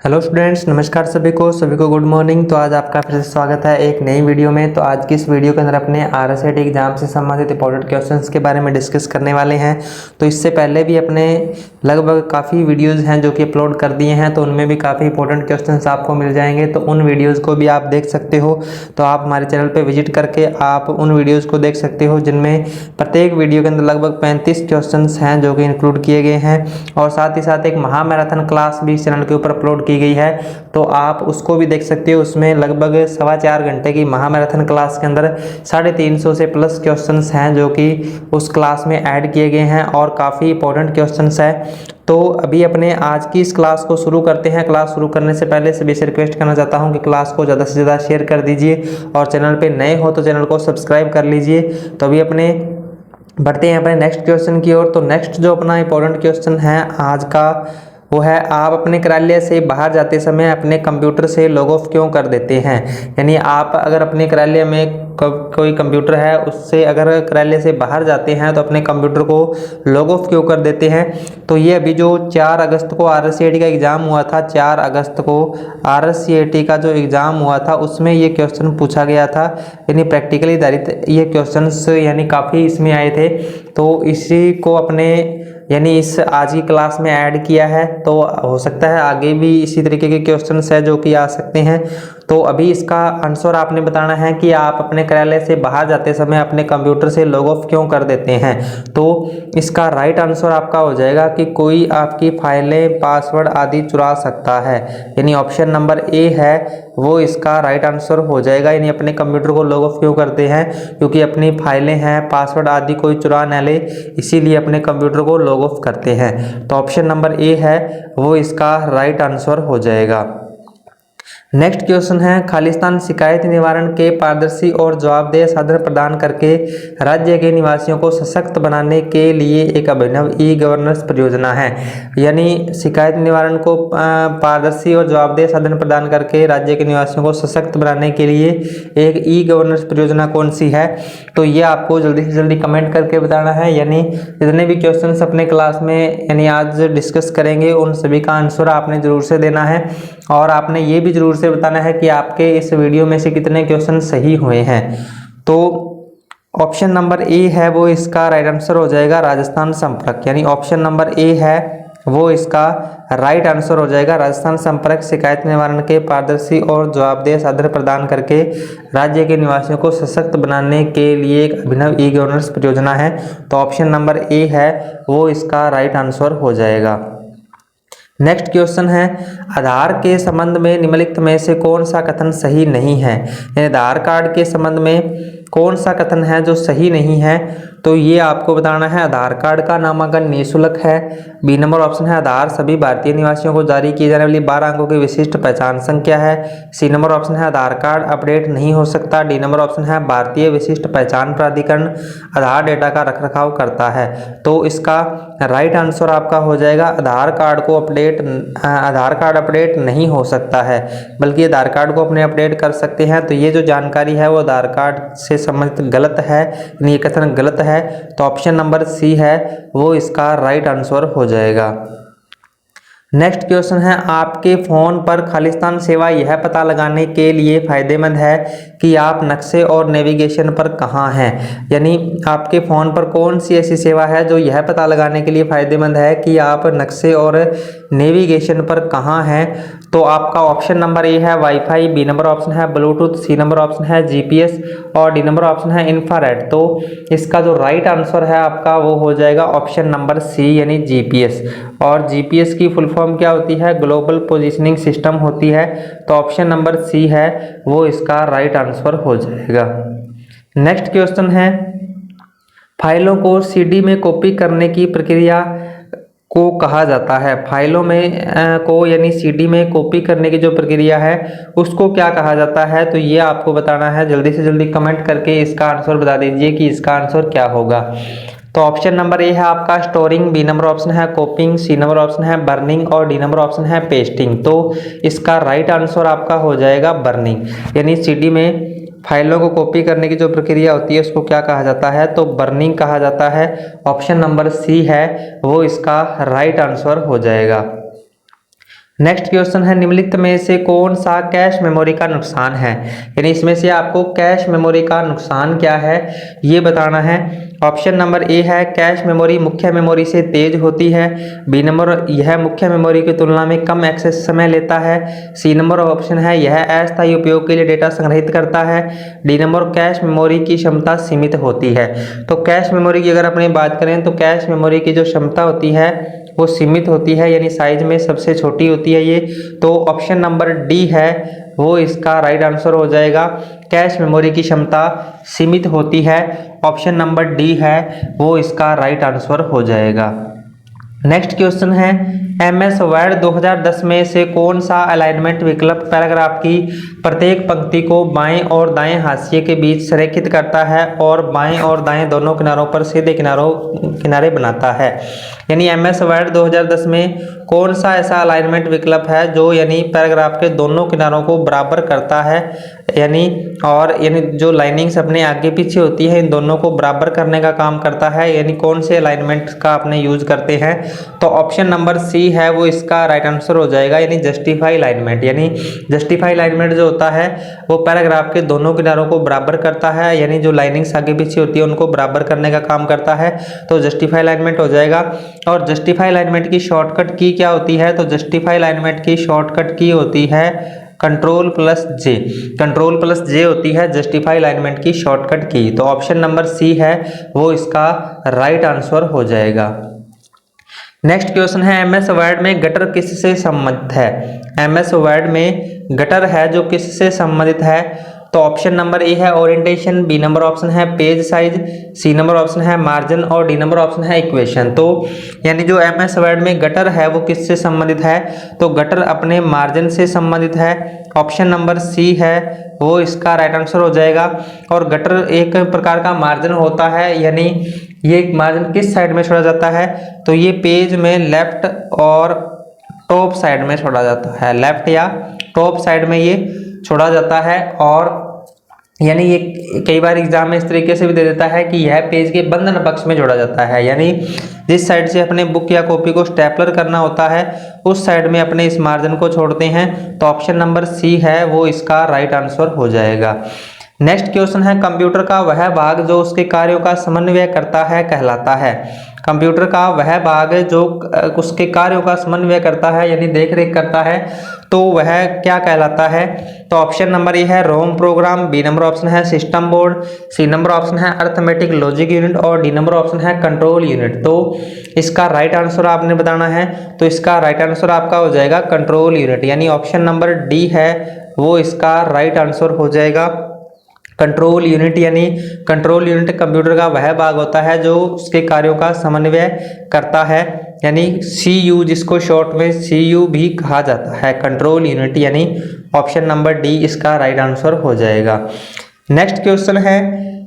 Hello students, नमस्कार सभी को गुड मॉर्निंग। तो आज आपका फिर से स्वागत है एक नई वीडियो में। तो आज की इस वीडियो के अंदर अपने आरएसआईटी एग्जाम से संबंधित इंपॉर्टेंट क्वेश्चंस के बारे में डिस्कस करने वाले हैं। तो इससे पहले भी अपने लगभग काफ़ी वीडियोस हैं जो कि अपलोड कर दिए हैं, तो उनमें भी काफ़ी इंपॉर्टेंट क्वेश्चंस आपको मिल जाएंगे। तो उन वीडियोज़ को भी आप देख सकते हो। तो आप हमारे चैनल पर विजिट करके आप उन वीडियोज़ को देख सकते हो, जिनमें प्रत्येक वीडियो के अंदर लगभग 35 क्वेश्चन हैं जो कि इंक्लूड किए गए हैं। और साथ ही साथ एक महामैराथन क्लास भी इस चैनल के ऊपर अपलोड की गई है, तो आप उसको भी देख सकते हो। उसमें लगभग 4.25 घंटे की महामैराथन क्लास के अंदर 350 से प्लस क्वेश्चंस हैं जो कि उस क्लास में ऐड किए गए हैं और काफ़ी इंपॉर्टेंट क्वेश्चंस है। तो अभी अपने आज की इस क्लास को शुरू करते हैं। क्लास शुरू करने से पहले सभी से रिक्वेस्ट करना चाहता हूं कि क्लास को ज़्यादा से ज़्यादा शेयर कर दीजिए और चैनल पे नए हो तो चैनल को सब्सक्राइब कर लीजिए। तो अभी अपने बढ़ते हैं अपने नेक्स्ट क्वेश्चन की ओर। तो नेक्स्ट जो अपना इंपॉर्टेंट क्वेश्चन है आज का वो है, आप अपने कार्यालय से बाहर जाते समय अपने कंप्यूटर से लॉग ऑफ क्यों कर देते हैं। यानी आप अगर अपने कार्यालय में कोई कंप्यूटर है उससे अगर कार्यालय से बाहर जाते हैं तो अपने कंप्यूटर को लॉग ऑफ क्यों कर देते हैं। तो ये अभी जो 4 अगस्त को आरएससीआईटी का एग्ज़ाम हुआ था, 4 अगस्त को आरएससीआईटी का जो एग्ज़ाम हुआ था उसमें ये क्वेश्चन पूछा गया था। यानी प्रैक्टिकली आधारित ये क्वेश्चंस यानी काफ़ी इसमें आए थे। तो इसी को अपने यानी इस आज की क्लास में ऐड किया है। तो हो सकता है आगे भी इसी तरीके के क्वेश्चंस है जो कि आ सकते हैं। तो अभी इसका आंसर आपने बताना है कि आप अपने कार्यालय से बाहर जाते समय अपने कंप्यूटर से लॉग ऑफ क्यों कर देते हैं। तो इसका राइट आंसर आपका हो जाएगा कि कोई आपकी फाइलें, पासवर्ड आदि चुरा सकता है। यानी ऑप्शन नंबर ए है वो इसका राइट आंसर हो जाएगा। यानी अपने कंप्यूटर को लॉग ऑफ क्यों करते हैं, क्योंकि अपनी फाइलें हैं, पासवर्ड आदि कोई चुरा न ले, इसीलिए अपने कंप्यूटर को लॉग ऑफ करते हैं। तो ऑप्शन नंबर ए है वो इसका राइट आंसर हो जाएगा। नेक्स्ट क्वेश्चन है, खालिस्तान शिकायत निवारण के पारदर्शी और जवाबदेह साधन प्रदान करके राज्य के निवासियों को सशक्त बनाने के लिए एक अभिनव ई गवर्नेंस परियोजना है। यानी शिकायत निवारण को पारदर्शी और जवाबदेह साधन प्रदान करके राज्य के निवासियों को सशक्त बनाने के लिए एक ई गवर्नेंस परियोजना कौन सी है। तो ये आपको जल्दी से जल्दी कमेंट करके बताना है। यानी जितने भी क्वेश्चन अपने क्लास में यानी आज डिस्कस करेंगे उन सभी का आंसर आपने जरूर से देना है। और आपने ये भी जरूर से बताना है कि आपके इस वीडियो में से कितने क्वेश्चन सही हुए हैं। तो ऑप्शन नंबर ए है वो इसका राइट आंसर हो जाएगा, राजस्थान संपर्क। यानी ऑप्शन नंबर ए है वो इसका राइट आंसर हो जाएगा, राजस्थान संपर्क शिकायत निवारण के पारदर्शी और जवाबदेह साधन प्रदान करके राज्य के निवासियों को सशक्त बनाने के लिए एक अभिनव ई गवर्नेंस परियोजना है। तो ऑप्शन नंबर ए है वो इसका राइट आंसर हो जाएगा। नेक्स्ट क्वेश्चन है, आधार के संबंध में निम्नलिखित में से कौन सा कथन सही नहीं है। आधार कार्ड के संबंध में कौन सा कथन है जो सही नहीं है। तो ये आपको बताना है, आधार कार्ड का नामांकन निःशुल्क है। बी नंबर ऑप्शन है, आधार सभी भारतीय निवासियों को जारी की जाने वाली 12 अंकों की विशिष्ट पहचान संख्या है। सी नंबर ऑप्शन है, आधार कार्ड अपडेट नहीं हो सकता। डी नंबर ऑप्शन है, भारतीय विशिष्ट पहचान प्राधिकरण आधार डेटा का रखरखाव करता है। तो इसका राइट आंसर आपका हो जाएगा, आधार कार्ड अपडेट नहीं हो सकता है, बल्कि आधार कार्ड को अपने अपडेट कर सकते हैं। तो ये जो जानकारी है वो आधार कार्ड से संबंधित गलत है, ये कथन गलत है। तो ऑप्शन नंबर सी है वो इसका राइट आंसर हो जाएगा। नेक्स्ट क्वेश्चन है, आपके फ़ोन पर खालिस्तान सेवा यह पता लगाने के लिए फ़ायदेमंद है कि आप नक्शे और नेविगेशन पर कहाँ हैं। यानी आपके फ़ोन पर कौन सी ऐसी सेवा है जो यह पता लगाने के लिए फ़ायदेमंद है कि आप नक्शे और नेविगेशन पर कहाँ हैं। तो आपका ऑप्शन नंबर ए है वाईफाई, बी नंबर ऑप्शन है ब्लूटूथ, सी नंबर ऑप्शन है जीपीएस और डी नंबर ऑप्शन है इंफ्रारेड। तो इसका जो राइट आंसर है आपका वो हो जाएगा ऑप्शन नंबर सी यानी जीपीएस। और जीपीएस की फुल फॉर्म क्या होती है, ग्लोबल पोजीशनिंग सिस्टम होती है। तो ऑप्शन नंबर सी है वो इसका राइट आंसर हो जाएगा। नेक्स्ट क्वेश्चन है, फाइलों को सीडी में कॉपी करने की प्रक्रिया को कहा जाता है। फाइलों में को यानी सीडी में कॉपी करने की जो प्रक्रिया है उसको क्या कहा जाता है। तो ये आपको बताना है, जल्दी से जल्दी कमेंट करके इसका आंसर बता दीजिए कि इसका आंसर क्या होगा। तो ऑप्शन नंबर ए है आपका स्टोरिंग, बी नंबर ऑप्शन है कॉपिंग, सी नंबर ऑप्शन है बर्निंग और डी नंबर ऑप्शन है पेस्टिंग। तो इसका राइट आंसर आपका हो जाएगा बर्निंग। यानी सीडी में फाइलों को कॉपी करने की जो प्रक्रिया होती है उसको क्या कहा जाता है, तो बर्निंग कहा जाता है। ऑप्शन नंबर सी है वो इसका राइट आंसर हो जाएगा। नेक्स्ट क्वेश्चन है निम्नलिखित में से कौन सा कैश मेमोरी का नुकसान है, यानी इसमें से आपको कैश मेमोरी का नुकसान क्या है ये बताना है। ऑप्शन नंबर ए है कैश मेमोरी मुख्य मेमोरी से तेज होती है। बी नंबर यह मुख्य मेमोरी की तुलना में कम एक्सेस समय लेता है। सी नंबर ऑप्शन है यह अस्थायी उपयोग के लिए डेटा संग्रहित करता है। डी नंबर कैश मेमोरी की क्षमता सीमित होती है। तो कैश मेमोरी की अगर अपनी बात करें तो कैश मेमोरी की जो क्षमता होती है वो सीमित होती है, यानी साइज में सबसे छोटी होती है ये। तो ऑप्शन नंबर डी है वो इसका राइट आंसर हो जाएगा। कैश मेमोरी की क्षमता सीमित होती है, ऑप्शन नंबर डी है वो इसका राइट आंसर हो जाएगा। नेक्स्ट क्वेश्चन है MS वर्ड 2010 में से कौन सा अलाइनमेंट विकल्प पैराग्राफ की प्रत्येक पंक्ति को बाएं और दाएं हाशिए के बीच संरेखित करता है और बाएं और दाएं दोनों किनारों पर सीधे किनारे बनाता है। यानी MS वर्ड 2010 में कौन सा ऐसा अलाइनमेंट विकल्प है जो यानी पैराग्राफ के दोनों किनारों को बराबर करता है, यानी जो लाइनिंग्स अपने आगे पीछे होती है इन दोनों को बराबर करने का काम करता है। यानी कौन से अलाइनमेंट का अपने यूज करते हैं, तो ऑप्शन नंबर सी है वो इसका राइट आंसर हो जाएगा, यानी जस्टिफाई अलाइनमेंट। यानी जस्टिफाई अलाइनमेंट जो होता है वो पैराग्राफ के दोनों किनारों को बराबर करता है, यानी जो लाइनिंग्स आगे पीछे होती है उनको बराबर करने का काम करता है, तो जस्टिफाई अलाइनमेंट हो जाएगा। और जस्टिफाई अलाइनमेंट की शॉर्टकट की क्या होती है, तो जस्टिफाई अलाइनमेंट की शॉर्टकट की होती है कंट्रोल प्लस जे होती है जस्टिफाई अलाइनमेंट की शॉर्टकट की। तो ऑप्शन नंबर सी है वो इसका राइट आंसर हो जाएगा। नेक्स्ट क्वेश्चन है MS वर्ड में गटर किससे संबंधित है। MS वर्ड में गटर है जो किससे संबंधित है, तो ऑप्शन नंबर ए है ओरिएंटेशन, बी नंबर ऑप्शन है page size, C number option है मार्जिन और डी नंबर ऑप्शन है इक्वेशन। तो यानी जो MS वर्ड में गटर है वो किससे संबंधित है, तो गटर अपने मार्जिन से संबंधित है, ऑप्शन नंबर सी है वो इसका राइट आंसर हो जाएगा। और गटर एक प्रकार का मार्जिन होता है, यानी ये मार्जिन किस साइड में छोड़ा जाता है, तो ये पेज में लेफ्ट और टॉप साइड में छोड़ा जाता है, लेफ्ट या टॉप साइड में ये छोड़ा जाता है। और यानी ये कई बार एग्जाम में इस तरीके से भी दे देता है कि यह पेज के बंधन पक्ष में जोड़ा जाता है, यानी जिस साइड से अपने बुक या कॉपी को स्टेपलर करना होता है उस साइड में अपने इस मार्जिन को छोड़ते हैं। तो ऑप्शन नंबर सी है वो इसका राइट आंसर हो जाएगा। नेक्स्ट क्वेश्चन है कंप्यूटर का वह भाग जो उसके कार्यों का समन्वय करता है कहलाता है। कंप्यूटर का वह भाग जो उसके कार्यों का समन्वय करता है यानी देख रेख करता है, तो वह क्या कहलाता है, तो ऑप्शन नंबर ए है ROM program, B number option है system board, C number option है अर्थमेटिक लॉजिक यूनिट और डी नंबर ऑप्शन है कंट्रोल यूनिट। तो इसका राइट आंसर आपने बताना है, तो इसका राइट आंसर आपका हो जाएगा कंट्रोल यूनिट, यानी ऑप्शन नंबर डी है वो इसका राइट आंसर हो जाएगा। कंट्रोल यूनिट यानी कंट्रोल यूनिट कंप्यूटर का वह भाग होता है जो उसके कार्यों का समन्वय करता है, यानी CU जिसको शॉर्ट में CU भी कहा जाता है, कंट्रोल यूनिट, यानी ऑप्शन नंबर डी इसका राइट आंसर हो जाएगा। नेक्स्ट क्वेश्चन है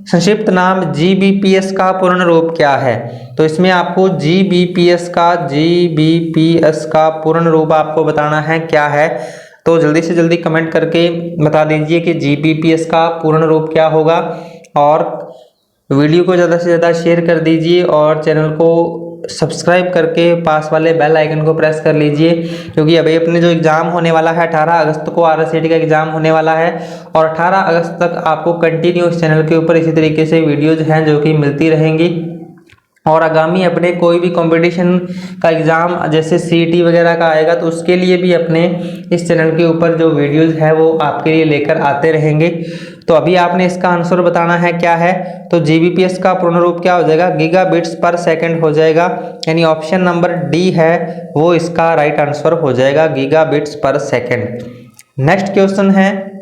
संक्षिप्त नाम GBPS का पूर्ण रूप क्या है, तो इसमें आपको GBPS का पूर्ण रूप आपको बताना है क्या है, तो जल्दी से जल्दी कमेंट करके बता दीजिए कि GBPS का पूर्ण रूप क्या होगा। और वीडियो को ज़्यादा से ज़्यादा शेयर कर दीजिए और चैनल को सब्सक्राइब करके पास वाले बेल आइकन को प्रेस कर लीजिए, क्योंकि अभी अपने जो एग्ज़ाम होने वाला है 18 अगस्त को RSAT का एग्ज़ाम होने वाला है और 18 अगस्त तक आपको कंटिन्यू इस चैनल के ऊपर इसी तरीके से वीडियोज़ हैं जो कि मिलती रहेंगी। और आगामी अपने कोई भी कंपटीशन का एग्ज़ाम जैसे CET वगैरह का आएगा तो उसके लिए भी अपने इस चैनल के ऊपर जो वीडियोस है वो आपके लिए लेकर आते रहेंगे। तो अभी आपने इसका आंसर बताना है क्या है, तो GBPS का पूर्ण रूप क्या हो जाएगा, गीगाबिट्स पर सेकंड हो जाएगा, यानी ऑप्शन नंबर डी है वो इसका राइट आंसर हो जाएगा, gigabits per second. Next question है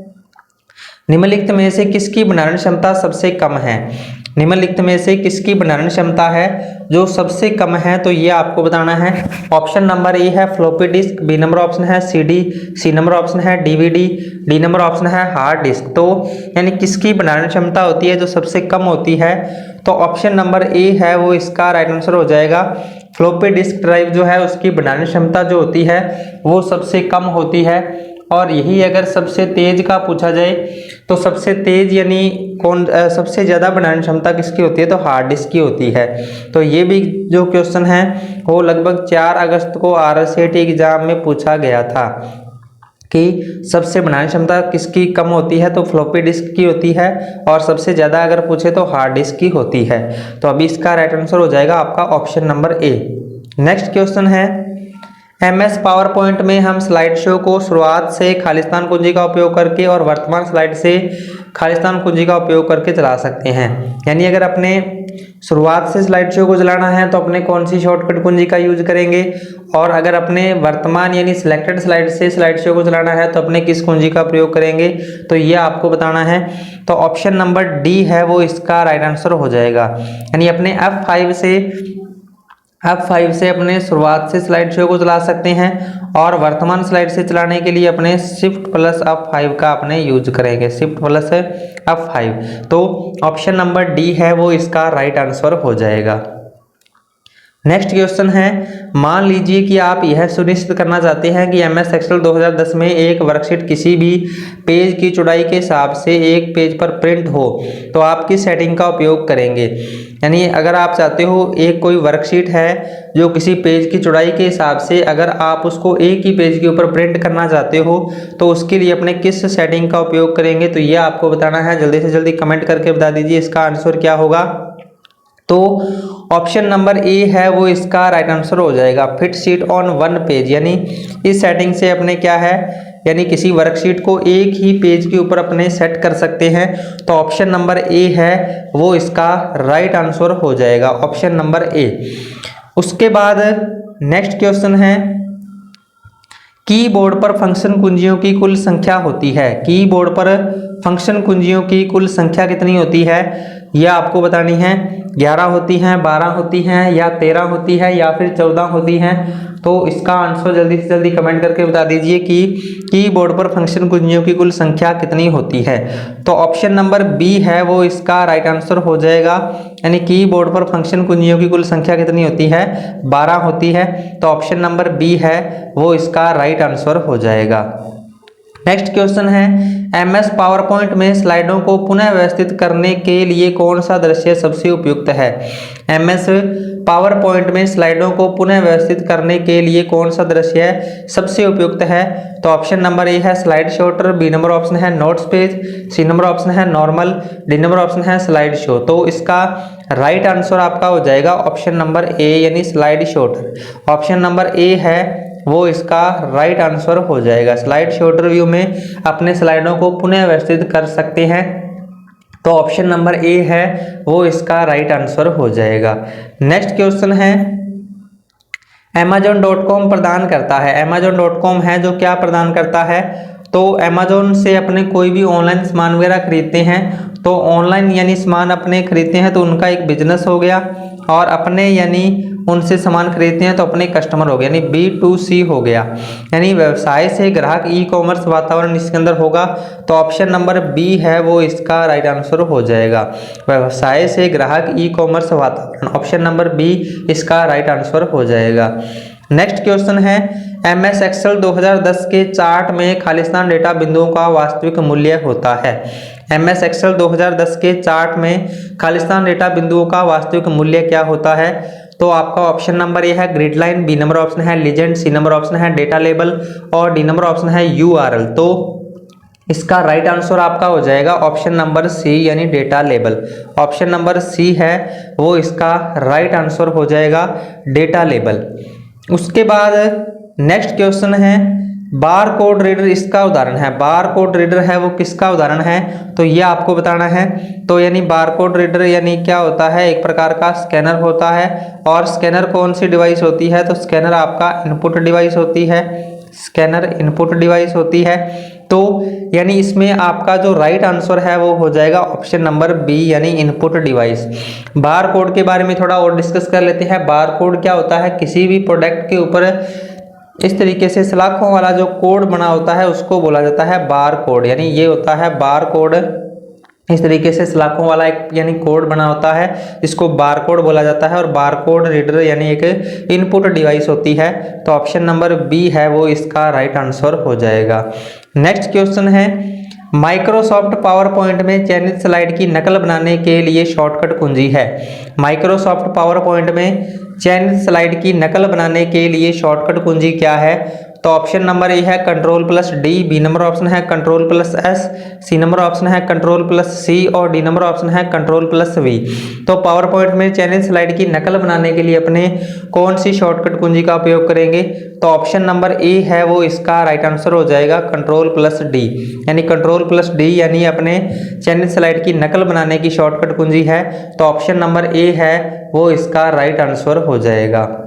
निम्नलिखित में से किसकी भंडारण क्षमता सबसे कम है, निम्नलिखित में से किसकी भंडारण क्षमता है जो सबसे कम है, तो ये आपको बताना है। ऑप्शन नंबर ए है floppy disk, B number option है CD, सी नंबर ऑप्शन है DVD, डी नंबर ऑप्शन है हार्ड डिस्क। तो यानी किसकी भंडारण क्षमता होती है जो सबसे कम होती है, तो ऑप्शन नंबर ए है वो इसका राइट आंसर हो जाएगा। फ्लॉपी डिस्क ड्राइव जो है उसकी भंडारण क्षमता जो होती है वो सबसे कम होती है, और यही अगर सबसे तेज का पूछा जाए तो सबसे तेज यानी सबसे ज़्यादा भंडारण क्षमता किसकी होती है, तो हार्ड डिस्क की होती है। तो ये भी जो क्वेश्चन है वो लगभग 4 अगस्त को RSAT एग्जाम में पूछा गया था कि सबसे भंडारण क्षमता किसकी कम होती है, तो फ्लॉपी डिस्क की होती है, और सबसे ज़्यादा अगर पूछे तो हार्ड डिस्क की होती है। तो अभी इसका राइट आंसर हो जाएगा आपका ऑप्शन नंबर ए। नेक्स्ट क्वेश्चन है, MS पावर पॉइंट में हम स्लाइड शो को शुरुआत से खालिस्तान कुंजी का उपयोग करके और वर्तमान स्लाइड से खालिस्तान कुंजी का उपयोग करके चला सकते हैं। यानी अगर अपने शुरुआत से स्लाइड शो को चलाना है तो अपने कौन सी शॉर्टकट कुंजी का यूज करेंगे, और अगर अपने वर्तमान यानी सिलेक्टेड स्लाइड से स्लाइड शो को चलाना है तो अपने किस कुंजी का प्रयोग करेंगे, तो ये आपको बताना है। तो ऑप्शन नंबर डी है वो इसका राइट आंसर हो जाएगा। यानी अपने F5 से अपने शुरुआत से स्लाइड शो को चला सकते हैं, और वर्तमान स्लाइड से चलाने के लिए अपने शिफ्ट प्लस F5 का अपने यूज करेंगे, शिफ्ट प्लस F5। तो ऑप्शन नंबर डी है वो इसका राइट आंसर हो जाएगा। नेक्स्ट क्वेश्चन है, मान लीजिए कि आप यह सुनिश्चित करना चाहते हैं कि MS एक्सेल 2010 में एक वर्कशीट किसी भी पेज की चौड़ाई के हिसाब से एक पेज पर प्रिंट हो, तो आप किस सेटिंग का उपयोग करेंगे। यानी अगर आप चाहते हो एक कोई वर्कशीट है जो किसी पेज की चौड़ाई के हिसाब से अगर आप उसको एक ही पेज के ऊपर प्रिंट करना चाहते हो तो उसके लिए अपने किस सेटिंग का उपयोग करेंगे, तो ये आपको बताना है। जल्दी से जल्दी कमेंट करके बता दीजिए इसका आंसर क्या होगा। तो ऑप्शन नंबर ए है वो इसका राइट आंसर हो जाएगा, fit sheet on one page. यानी इस सेटिंग से अपने क्या है, यानी किसी वर्कशीट को एक ही पेज के ऊपर अपने सेट कर सकते हैं। तो ऑप्शन नंबर ए है वो इसका राइट आंसर हो जाएगा, ऑप्शन नंबर ए। उसके बाद नेक्स्ट क्वेश्चन है, कीबोर्ड पर फंक्शन कुंजियों की कुल संख्या होती है। कीबोर्ड पर फंक्शन कुंजियों की कुल संख्या कितनी होती है, यह आपको बतानी है। 11 होती हैं, 12 होती हैं, या 13 होती है, या फिर 14 होती हैं। तो इसका आंसर जल्दी से जल्दी कमेंट करके बता दीजिए कि कीबोर्ड पर फंक्शन कुंजियों की कुल संख्या कितनी होती है। तो ऑप्शन नंबर बी है वो इसका राइट आंसर हो जाएगा। यानी कीबोर्ड पर फंक्शन कुंजियों की कुल संख्या कितनी होती है, 12 होती है। तो ऑप्शन नंबर बी है वो इसका राइट आंसर हो जाएगा। नेक्स्ट क्वेश्चन है, MS पावर पॉइंट में स्लाइडों को पुनः व्यवस्थित करने के लिए कौन सा दृश्य सबसे उपयुक्त है। MS पावर पॉइंट में स्लाइडों को पुनः व्यवस्थित करने के लिए कौन सा दृश्य सबसे उपयुक्त है। तो ऑप्शन नंबर ए है slide sorter, B number option है notes page, C number option है नॉर्मल, डी नंबर ऑप्शन है स्लाइड शो। तो इसका राइट आंसर आपका हो जाएगा ऑप्शन नंबर ए यानी slide shorter. Option number A है वो इसका राइट आंसर हो जाएगा। स्लाइड शॉर्टर व्यू में अपने स्लाइडों को पुनः व्यवस्थित कर सकते हैं। तो ऑप्शन नंबर ए है वो इसका राइट आंसर हो जाएगा। नेक्स्ट क्वेश्चन है, Amazon.com प्रदान करता है। Amazon.com है जो क्या प्रदान करता है, तो Amazon से अपने कोई भी ऑनलाइन सामान वगैरह खरीदते हैं, तो ऑनलाइन यानी सामान अपने खरीदते हैं तो उनका एक बिजनेस हो गया, और अपने यानी उनसे सामान खरीदते हैं तो अपने कस्टमर हो गया, यानी B2C हो गया। यानी व्यवसाय से ग्राहक ई-कॉमर्स वातावरण इसके अंदर होगा। तो ऑप्शन नंबर बी है वो इसका राइट आंसर हो जाएगा, व्यवसाय से ग्राहक ई-कॉमर्स वातावरण। ऑप्शन नंबर बी इसका राइट आंसर हो जाएगा। नेक्स्ट क्वेश्चन है, MS एक्सेल 2010 के चार्ट में खालिस्तान डेटा बिंदुओं का वास्तविक मूल्य होता है। MS एक्सेल 2010 के चार्ट में खालिस्तान डेटा बिंदुओं का वास्तविक मूल्य क्या होता है। तो आपका ऑप्शन नंबर ए है grid line, B number option है लीजेंड, सी नंबर ऑप्शन है डेटा लेबल, और डी नंबर ऑप्शन है URL। तो इसका राइट आंसर आपका हो जाएगा ऑप्शन नंबर सी यानी data label. Option number C है वो इसका राइट आंसर हो जाएगा, डेटा लेबल। उसके बाद नेक्स्ट क्वेश्चन है, बार कोड रीडर इसका उदाहरण है। बार कोड रीडर है वो किसका उदाहरण है, तो ये आपको बताना है। तो यानी बार कोड रीडर यानी क्या होता है, एक प्रकार का स्कैनर होता है। और स्कैनर कौन सी डिवाइस होती है, तो स्कैनर आपका इनपुट डिवाइस होती है, स्कैनर इनपुट डिवाइस होती है। तो यानी इसमें आपका जो राइट आंसर है वो हो जाएगा ऑप्शन नंबर बी यानी इनपुट डिवाइस। बार कोड के बारे में थोड़ा और डिस्कस कर लेते हैं। बार कोड क्या होता है, किसी भी प्रोडक्ट के ऊपर इस तरीके से सलाखों वाला जो कोड बना होता है उसको बोला जाता है बार कोड। यानी ये होता है बार कोड, इस तरीके से सलाखों वाला एक यानी कोड बना होता है, जिसको बार कोड बोला जाता है, और बार कोड रीडर यानी एक इनपुट डिवाइस होती है। तो ऑप्शन नंबर बी है वो इसका राइट आंसर हो जाएगा। नेक्स्ट क्वेश्चन है, माइक्रोसॉफ्ट पावर पॉइंट में चयनित स्लाइड की नकल बनाने के लिए शॉर्टकट कुंजी है। माइक्रोसॉफ्ट पावर पॉइंट में चयनित स्लाइड की नकल बनाने के लिए शॉर्टकट कुंजी क्या है? तो ऑप्शन नंबर ए है Ctrl+D, बी नंबर ऑप्शन है Ctrl+S, सी नंबर ऑप्शन है Ctrl+C और डी नंबर ऑप्शन है Ctrl+V। तो पावर पॉइंट में चयनित स्लाइड की नकल बनाने के लिए अपने कौन सी शॉर्टकट कुंजी का उपयोग करेंगे? तो ऑप्शन नंबर ए है वो इसका राइट आंसर हो जाएगा Ctrl+D, यानी Ctrl+D यानी अपने चयनित स्लाइड की नकल बनाने की शॉर्टकट कुंजी है। तो ऑप्शन नंबर ए है वो इसका राइट आंसर हो जाएगा।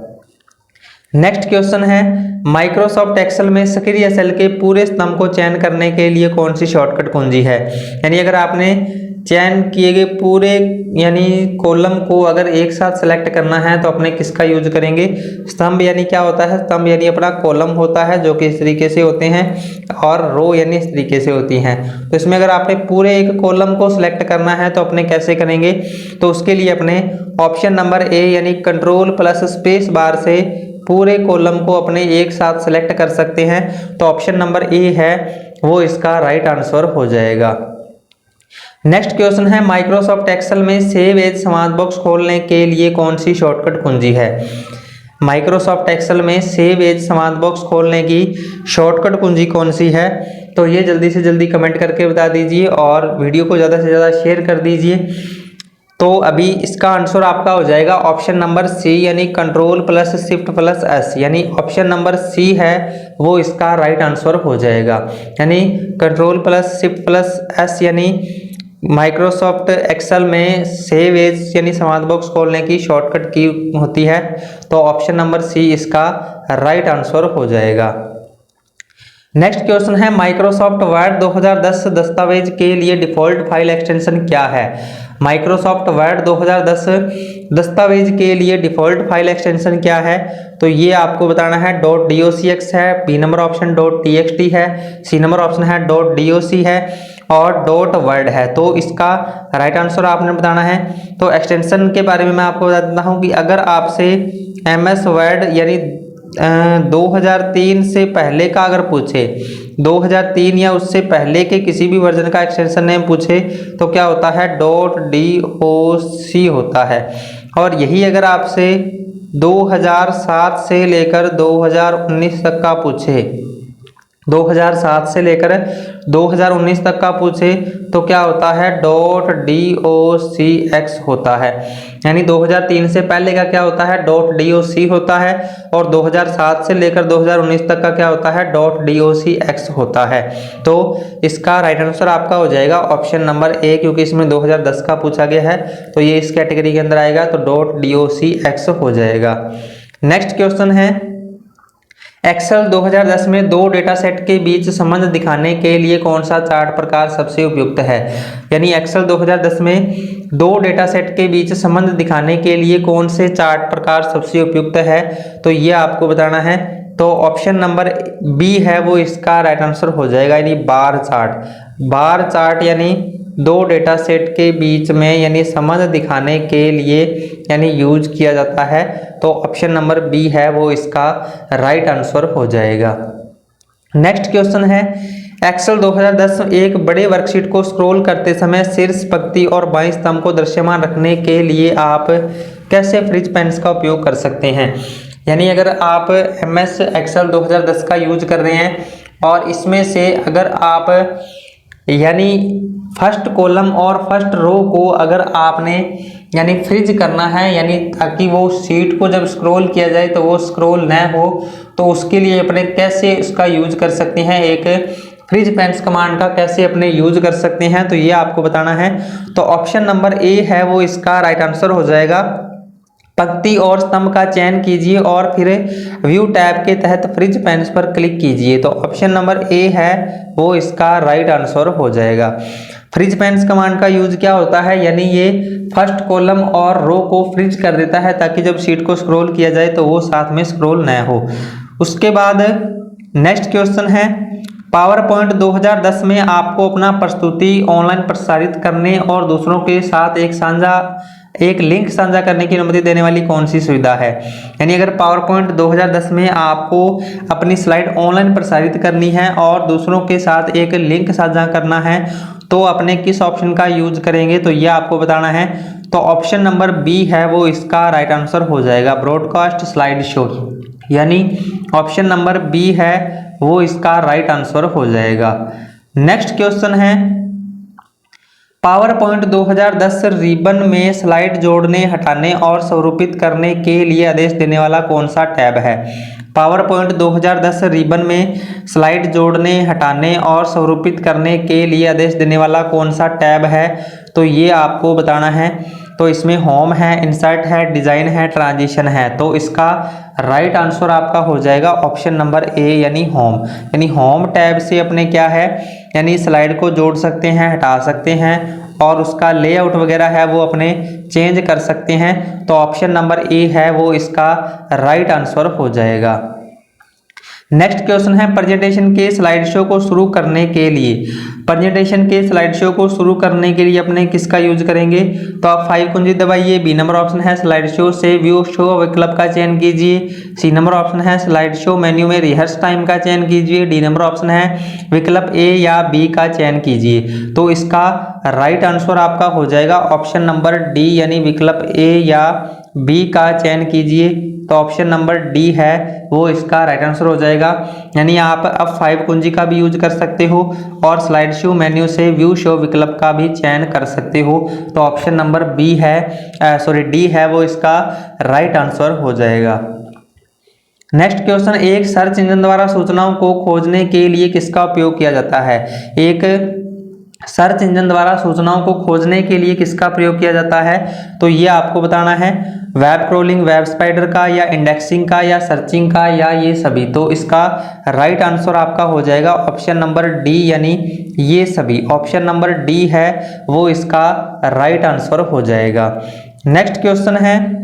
नेक्स्ट क्वेश्चन है, माइक्रोसॉफ्ट एक्सेल में सक्रिय सेल के पूरे स्तंभ को चयन करने के लिए कौन सी शॉर्टकट कुंजी है? यानी अगर आपने चयन किए गए पूरे यानी कॉलम को अगर एक साथ सेलेक्ट करना है तो अपने किसका यूज करेंगे? स्तंभ यानी क्या होता है? स्तंभ यानी अपना कॉलम होता है जो कि इस तरीके से होते हैं, और रो यानी इस तरीके से होती हैं। तो इसमें अगर आपने पूरे एक कॉलम को सिलेक्ट करना है तो अपने कैसे करेंगे? तो उसके लिए अपने ऑप्शन नंबर ए यानी Ctrl+S से पूरे कॉलम को अपने एक साथ सेलेक्ट कर सकते हैं। तो ऑप्शन नंबर ए है वो इसका राइट आंसर हो जाएगा। नेक्स्ट क्वेश्चन है, माइक्रोसॉफ्ट एक्सेल में सेव एज संवाद बॉक्स खोलने के लिए कौन सी शॉर्टकट कुंजी है? माइक्रोसॉफ्ट एक्सेल में सेव एज संवाद बॉक्स खोलने की शॉर्टकट कुंजी कौन सी है? तो ये जल्दी से जल्दी कमेंट करके बता दीजिए और वीडियो को ज़्यादा से ज़्यादा शेयर कर दीजिए। तो अभी इसका आंसर आपका हो जाएगा ऑप्शन नंबर सी यानी Ctrl+Shift+S, यानी ऑप्शन नंबर सी है वो इसका राइट आंसर हो जाएगा। यानी Ctrl+Shift+S यानी माइक्रोसॉफ्ट एक्सेल में सेव एज यानी संवाद बॉक्स खोलने की शॉर्टकट की होती है। तो ऑप्शन नंबर सी इसका राइट आंसर हो जाएगा। नेक्स्ट क्वेश्चन है, माइक्रोसॉफ्ट वर्ड 2010 दस्तावेज के लिए डिफ़ॉल्ट फाइल एक्सटेंशन क्या है? माइक्रोसॉफ्ट वर्ड 2010 दस्तावेज के लिए डिफ़ॉल्ट फाइल एक्सटेंशन क्या है? तो ये आपको बताना है .docx है, बी नंबर ऑप्शन .txt है, सी नंबर ऑप्शन है .doc है और .word है। तो इसका राइट आंसर आपने बताना है। तो एक्सटेंशन के बारे में मैं आपको बता देता हूँ कि अगर आपसे MS वर्ड यानी 2003 से पहले का अगर पूछे, 2003 या उससे पहले के किसी भी वर्जन का एक्सटेंशन नेम पूछे तो क्या होता है? .doc होता है। और यही अगर आपसे 2007 से लेकर 2019 तक का पूछे, 2007 से लेकर 2019 तक का पूछे तो क्या होता है? .docx होता है। यानी 2003 से पहले का क्या होता है? .doc होता है और 2007 से लेकर 2019 तक का क्या होता है? .docx होता है। तो इसका राइट आंसर आपका हो जाएगा ऑप्शन नंबर ए, क्योंकि इसमें 2010 का पूछा गया है तो ये इस कैटेगरी के अंदर आएगा, तो .docx हो जाएगा। नेक्स्ट क्वेश्चन है, एक्सेल 2010 में दो डेटा सेट के बीच संबंध दिखाने के लिए कौन सा चार्ट प्रकार सबसे उपयुक्त है? यानी एक्सेल 2010 में दो डेटा सेट के बीच संबंध दिखाने के लिए कौन से चार्ट प्रकार सबसे उपयुक्त है? तो ये आपको बताना है। तो ऑप्शन नंबर बी है वो इसका राइट आंसर हो जाएगा, यानी बार चार्ट। बार चार्ट यानी दो डेटा सेट के बीच में यानी संबंध दिखाने के लिए यानी यूज किया जाता है। तो ऑप्शन नंबर बी है वो इसका राइट आंसर हो जाएगा। नेक्स्ट क्वेश्चन है, एक्सेल 2010 एक बड़े वर्कशीट को स्क्रॉल करते समय शीर्ष पंक्ति और बाईं स्तंभ को दृश्यमान रखने के लिए आप कैसे फ्रिज पेन्स का उपयोग कर सकते हैं? यानी अगर आप MS एक्सेल 2010 का यूज कर रहे हैं और इसमें से अगर आप यानी फर्स्ट कॉलम और फर्स्ट रो को अगर आपने यानी फ्रीज करना है, यानी ताकि वो शीट को जब स्क्रॉल किया जाए तो वो स्क्रॉल न हो, तो उसके लिए अपने कैसे उसका यूज कर सकते हैं, एक फ्रीज पेन्स कमांड का कैसे अपने यूज कर सकते हैं, तो ये आपको बताना है। तो ऑप्शन नंबर ए है वो इसका राइट आंसर हो जाएगा। पंक्ति और स्तंभ का चयन कीजिए और फिर व्यू टैब के तहत फ्रिज पेन्स पर क्लिक कीजिए। तो ऑप्शन नंबर ए है वो इसका राइट आंसर हो जाएगा। फ्रिज पेन्स कमांड का यूज क्या होता है? यानी ये फर्स्ट कॉलम और रो को फ्रिज कर देता है ताकि जब शीट को स्क्रॉल किया जाए तो वो साथ में स्क्रॉल न हो। उसके बाद नेक्स्ट क्वेश्चन है, पावर पॉइंट 2010 में आपको अपना प्रस्तुति ऑनलाइन प्रसारित करने और दूसरों के साथ एक लिंक साझा करने की अनुमति देने वाली कौन सी सुविधा है। यानी अगर पावर पॉइंट 2010 में आपको अपनी स्लाइड ऑनलाइन प्रसारित करनी है और दूसरों के साथ एक लिंक साझा करना है तो अपने किस ऑप्शन का यूज करेंगे, तो यह आपको बताना है। तो ऑप्शन नंबर बी है वो इसका राइट आंसर हो जाएगा, ब्रॉडकास्ट स्लाइड शो। यानी ऑप्शन नंबर बी है वो इसका राइट आंसर हो जाएगा। नेक्स्ट क्वेश्चन है, पावर पॉइंट 2010 रिबन में स्लाइड जोड़ने, हटाने और स्वरूपित करने के लिए आदेश देने वाला कौन सा टैब है। पावर पॉइंट 2010 रिबन में स्लाइड जोड़ने, हटाने और स्वरूपित करने के लिए आदेश देने वाला कौन सा टैब है, तो ये आपको बताना है। तो इसमें होम है, इंसर्ट है, डिजाइन है, ट्रांजिशन है। तो इसका राइट आंसर आपका हो जाएगा ऑप्शन नंबर ए यानी होम। यानी होम टैब से अपने क्या है, यानी स्लाइड को जोड़ सकते हैं, हटा सकते हैं और उसका लेआउट वगैरह है वो अपने चेंज कर सकते हैं। तो ऑप्शन नंबर ए है वो इसका राइट आंसर हो जाएगा। नेक्स्ट क्वेश्चन है, प्रेजेंटेशन के स्लाइड शो को शुरू करने के लिए अपने किसका यूज करेंगे। तो आप 5 कुंजी दबाइए। बी नंबर ऑप्शन है स्लाइड शो से व्यू शो विकल्प का चयन कीजिए। सी नंबर ऑप्शन है स्लाइड शो मेन्यू में रिहर्स टाइम का चयन कीजिए। डी नंबर ऑप्शन है विकल्प ए या बी का चयन कीजिए। तो इसका राइट आंसर आपका हो जाएगा ऑप्शन नंबर डी यानी विकल्प ए या बी का चयन कीजिए। तो ऑप्शन नंबर डी है वो इसका राइट आंसर हो जाएगा। यानी आप अब 5 कुंजी का भी यूज कर सकते हो और स्लाइड शो मेन्यू से व्यू शो विकल्प का भी चयन कर सकते हो। तो ऑप्शन नंबर डी है वो इसका राइट आंसर हो जाएगा। नेक्स्ट क्वेश्चन, एक सर्च इंजन द्वारा सूचनाओं को खोजने के लिए किसका उपयोग किया जाता है। एक सर्च इंजन द्वारा सूचनाओं को खोजने के लिए किसका प्रयोग किया जाता है, तो ये आपको बताना है। वेब क्रोलिंग, वेब स्पाइडर का, या इंडेक्सिंग का, या सर्चिंग का, या ये सभी। तो इसका राइट आंसर आपका हो जाएगा ऑप्शन नंबर डी यानी ये सभी। ऑप्शन नंबर डी है वो इसका राइट आंसर हो जाएगा। नेक्स्ट क्वेश्चन है,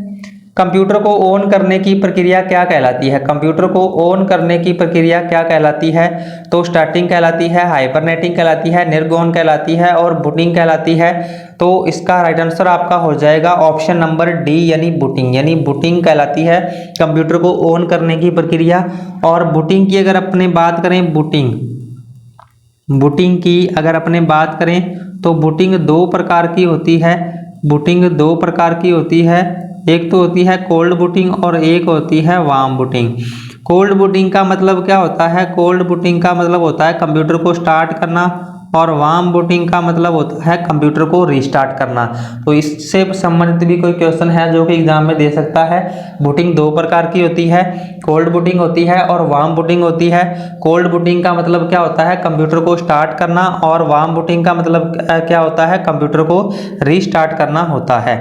कंप्यूटर को ऑन करने की प्रक्रिया क्या कहलाती है। कंप्यूटर को ऑन करने की प्रक्रिया क्या कहलाती है, तो स्टार्टिंग कहलाती है, हाइबरनेटिंग कहलाती है, निर्गोन कहलाती है और बूटिंग कहलाती है। तो इसका राइट आंसर आपका हो जाएगा ऑप्शन नंबर डी यानी बूटिंग। यानी बूटिंग कहलाती है कंप्यूटर को ऑन करने की प्रक्रिया। और बूटिंग की अगर अपने बात करें, बूटिंग की अगर अपने बात करें तो बूटिंग 2 प्रकार की होती है। बूटिंग 2 प्रकार की होती है, एक तो होती है कोल्ड बूटिंग और एक होती है वार्म बूटिंग। कोल्ड बूटिंग का मतलब क्या होता है, कोल्ड बूटिंग का मतलब होता है कंप्यूटर को स्टार्ट करना और वार्म बूटिंग का मतलब होता है कंप्यूटर को रीस्टार्ट करना। तो इससे संबंधित भी कोई क्वेश्चन है जो कि एग्जाम में दे सकता है। बूटिंग 2 प्रकार की होती है, कोल्ड बूटिंग होती है और वार्म बूटिंग होती है। कोल्ड बूटिंग का मतलब क्या होता है, कंप्यूटर को स्टार्ट करना, और वार्म बूटिंग का मतलब क्या होता है, कंप्यूटर को रीस्टार्ट करना होता है।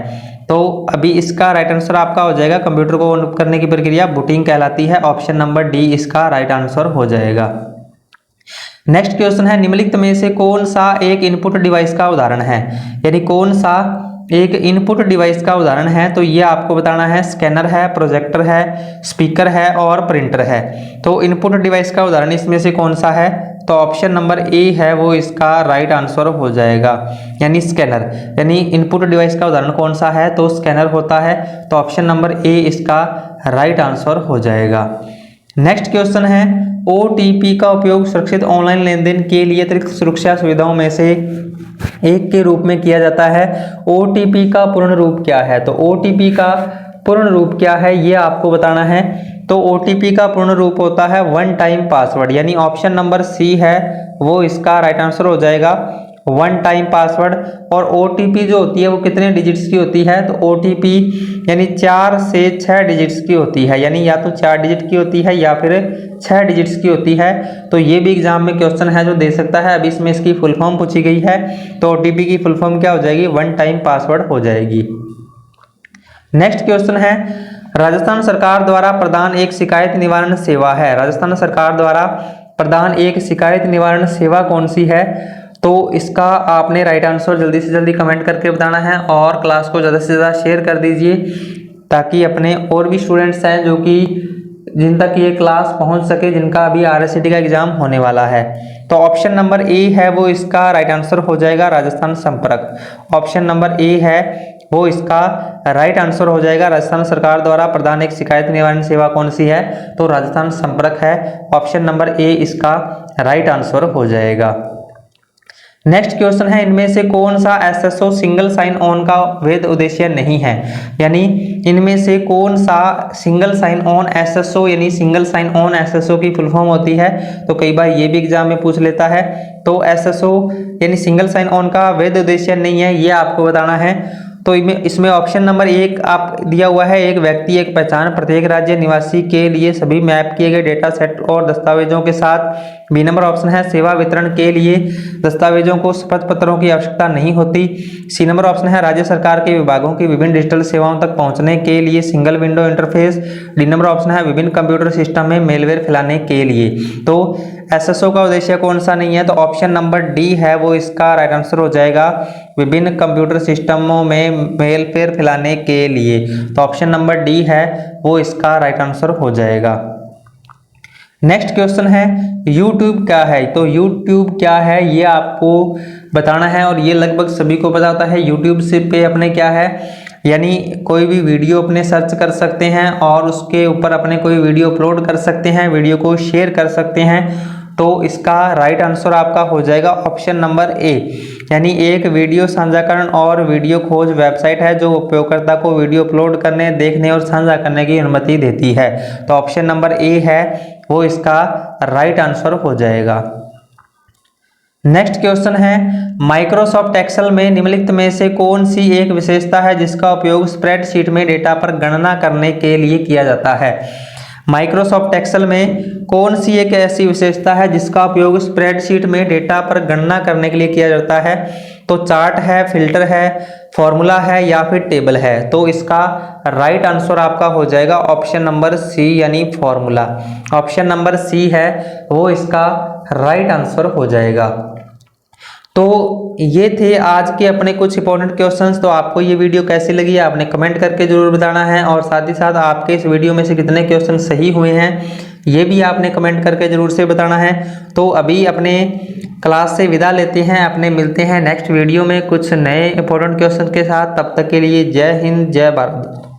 तो अभी इसका राइट आंसर आपका हो जाएगा, कंप्यूटर को ऑन करने की प्रक्रिया बूटिंग कहलाती है। ऑप्शन नंबर डी इसका राइट आंसर हो जाएगा। नेक्स्ट क्वेश्चन है, निम्नलिखित में से कौन सा एक इनपुट डिवाइस का उदाहरण है। यानी कौन सा एक इनपुट डिवाइस का उदाहरण है, तो ये आपको बताना है। स्कैनर है, प्रोजेक्टर है, स्पीकर है और प्रिंटर है। तो इनपुट डिवाइस का उदाहरण इसमें से कौन सा है, तो ऑप्शन नंबर ए है वो इसका राइट आंसर हो जाएगा, यानी स्कैनर। यानी इनपुट डिवाइस का उदाहरण कौन सा है, तो स्कैनर होता है। तो ऑप्शन नंबर ए इसका राइट आंसर हो जाएगा। नेक्स्ट क्वेश्चन है, OTP का उपयोग सुरक्षित ऑनलाइन लेन देन के लिए अतिरिक्त सुरक्षा सुविधाओं में से एक के रूप में किया जाता है। OTP का पूर्ण रूप क्या है, तो OTP का पूर्ण रूप क्या है ये आपको बताना है। तो OTP का पूर्ण रूप होता है वन टाइम पासवर्ड। यानी ऑप्शन नंबर सी है वो इसका राइट आंसर हो जाएगा, वन टाइम पासवर्ड। और OTP जो होती है वो कितने डिजिट्स की होती है, तो OTP यानी 4 से 6 डिजिट्स की होती है। यानी या तो 4 डिजिट की होती है या फिर 6 डिजिट्स की होती है। तो ये भी एग्जाम में क्वेश्चन है जो दे सकता है। अभी इसमें इसकी फुल फॉर्म पूछी गई है, तो OTP की फुल फॉर्म क्या हो जाएगी, वन टाइम पासवर्ड हो जाएगी। नेक्स्ट क्वेश्चन है, राजस्थान सरकार द्वारा प्रदान एक शिकायत निवारण सेवा है। राजस्थान सरकार द्वारा प्रदान एक शिकायत निवारण सेवा कौन सी है, तो इसका आपने राइट आंसर जल्दी से जल्दी कमेंट करके बताना है और क्लास को ज़्यादा से ज़्यादा शेयर कर दीजिए ताकि अपने और भी स्टूडेंट्स हैं जो कि जिन तक ये क्लास पहुंच सके, जिनका अभी आरएससीटी का एग्जाम होने वाला है। तो ऑप्शन नंबर ए है वो इसका राइट आंसर हो जाएगा, राजस्थान संपर्क। ऑप्शन नंबर ए है वो इसका राइट आंसर हो जाएगा। राजस्थान सरकार द्वारा प्रदान एक शिकायत निवारण सेवा कौन सी है, तो राजस्थान संपर्क है। ऑप्शन नंबर ए इसका राइट आंसर हो जाएगा। नेक्स्ट क्वेश्चन है, इनमें से कौन सा एसएसओ सिंगल साइन ऑन का वैध उद्देश्य नहीं है, यानी इनमें से कौन सा सिंगल साइन ऑन एसएसओ यानी सिंगल साइन ऑन एसएसओ की फुल फॉर्म होती है। तो कई बार ये भी एग्जाम में पूछ लेता है। तो एसएसओ यानी सिंगल साइन ऑन का वैध उद्देश्य नहीं है, ये आपको बताना है। तो इसमें ऑप्शन नंबर एक आप दिया हुआ है, एक व्यक्ति एक पहचान प्रत्येक राज्य निवासी के लिए सभी मैप किए गए डेटा सेट और दस्तावेजों के साथ। बी नंबर ऑप्शन है सेवा वितरण के लिए दस्तावेजों को शपथ पत्रों की आवश्यकता नहीं होती। सी नंबर ऑप्शन है राज्य सरकार के विभागों की विभिन्न डिजिटल सेवाओं तक पहुंचने के लिए single window interface. D number option है विभिन्न कंप्यूटर सिस्टम में मेलवेयर फैलाने के लिए। तो एसएसओ का उद्देश्य कौन सा नहीं है, तो ऑप्शन नंबर डी है वो इसका राइट आंसर हो जाएगा, विभिन्न कंप्यूटर सिस्टमों में मेलवेयर फैलाने के लिए। तो ऑप्शन नंबर डी है वो इसका राइट आंसर हो जाएगा। नेक्स्ट क्वेश्चन है YouTube क्या है, तो YouTube क्या है ये आपको बताना है, और ये लगभग सभी को पता होता है। YouTube से पे अपने क्या है, यानी कोई भी वीडियो अपने सर्च कर सकते हैं और उसके ऊपर अपने कोई वीडियो अपलोड कर सकते हैं, वीडियो को शेयर कर सकते हैं। तो इसका राइट आंसर आपका हो जाएगा ऑप्शन नंबर ए, यानी एक वीडियो साझाकरण और वीडियो खोज वेबसाइट है जो उपयोगकर्ता को वीडियो अपलोड करने, देखने और साझा करने की अनुमति देती है। तो ऑप्शन नंबर ए है वो इसका राइट आंसर हो जाएगा। नेक्स्ट क्वेश्चन है माइक्रोसॉफ्ट एक्सेल में निम्नलिखित में से कौन सी एक विशेषता है जिसका उपयोग स्प्रेडशीट में डेटा पर गणना करने के लिए किया जाता है। माइक्रोसॉफ्ट एक्सेल में कौन सी एक ऐसी विशेषता है जिसका उपयोग स्प्रेडशीट में डेटा पर गणना करने के लिए किया जाता है। तो चार्ट है, फिल्टर है, फॉर्मूला है या फिर टेबल है। तो इसका राइट आंसर आपका हो जाएगा ऑप्शन नंबर सी यानी फॉर्मूला। ऑप्शन नंबर सी है वो इसका राइट आंसर हो जाएगा। तो ये थे आज के अपने कुछ इंपॉर्टेंट क्वेश्चंस। तो आपको ये वीडियो कैसी लगी आपने कमेंट करके जरूर बताना है, और साथ ही साथ आपके इस वीडियो में से कितने क्वेश्चन सही हुए हैं ये भी आपने कमेंट करके जरूर से बताना है। तो अभी अपने क्लास से विदा लेते हैं, अपने मिलते हैं नेक्स्ट वीडियो में कुछ नए इंपॉर्टेंट क्वेश्चन के साथ। तब तक के लिए जय हिंद, जय भारत।